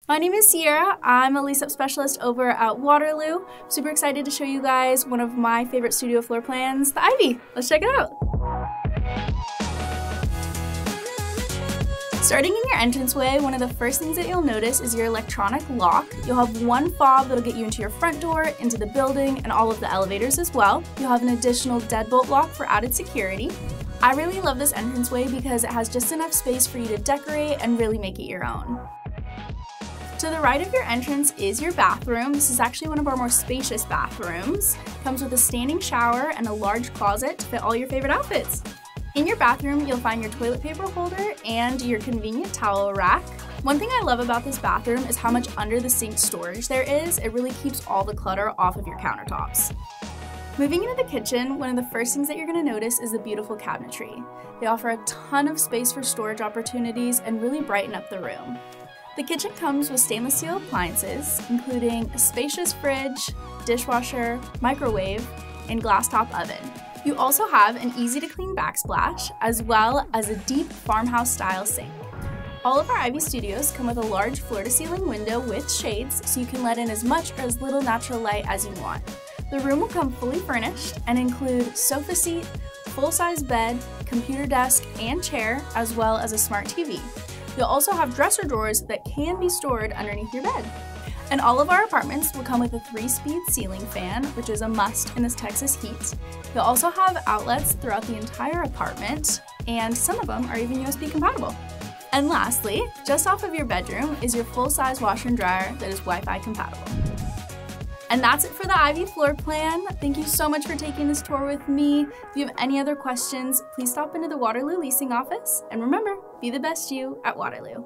My name is Sierra. I'm a lease-up specialist over at Waterloo. Super excited to show you guys one of my favorite studio floor plans, the Ivy. Let's check it out. Starting in your entranceway, one of the first things that you'll notice is your electronic lock. You'll have one fob that'll get you into your front door, into the building, and all of the elevators as well. You'll have an additional deadbolt lock for added security. I really love this entranceway because it has just enough space for you to decorate and really make it your own. To the right of your entrance is your bathroom. This is actually one of our more spacious bathrooms. It comes with a standing shower and a large closet to fit all your favorite outfits. In your bathroom, you'll find your toilet paper holder and your convenient towel rack. One thing I love about this bathroom is how much under the sink storage there is. It really keeps all the clutter off of your countertops. Moving into the kitchen, one of the first things that you're going to notice is the beautiful cabinetry. They offer a ton of space for storage opportunities and really brighten up the room. The kitchen comes with stainless steel appliances, including a spacious fridge, dishwasher, microwave, and glass top oven. You also have an easy-to-clean backsplash, as well as a deep farmhouse-style sink. All of our Ivy studios come with a large floor-to-ceiling window with shades, so you can let in as much or as little natural light as you want. The room will come fully furnished and include sofa seat, full-size bed, computer desk, and chair, as well as a smart TV. You'll also have dresser drawers that can be stored underneath your bed. And all of our apartments will come with a 3-speed ceiling fan, which is a must in this Texas heat. You'll also have outlets throughout the entire apartment, and some of them are even USB compatible. And lastly, just off of your bedroom is your full-size washer and dryer that is Wi-Fi compatible. And that's it for the Ivy floor plan. Thank you so much for taking this tour with me. If you have any other questions, please stop into the Waterloo leasing office. And remember, be the best you at Waterloo.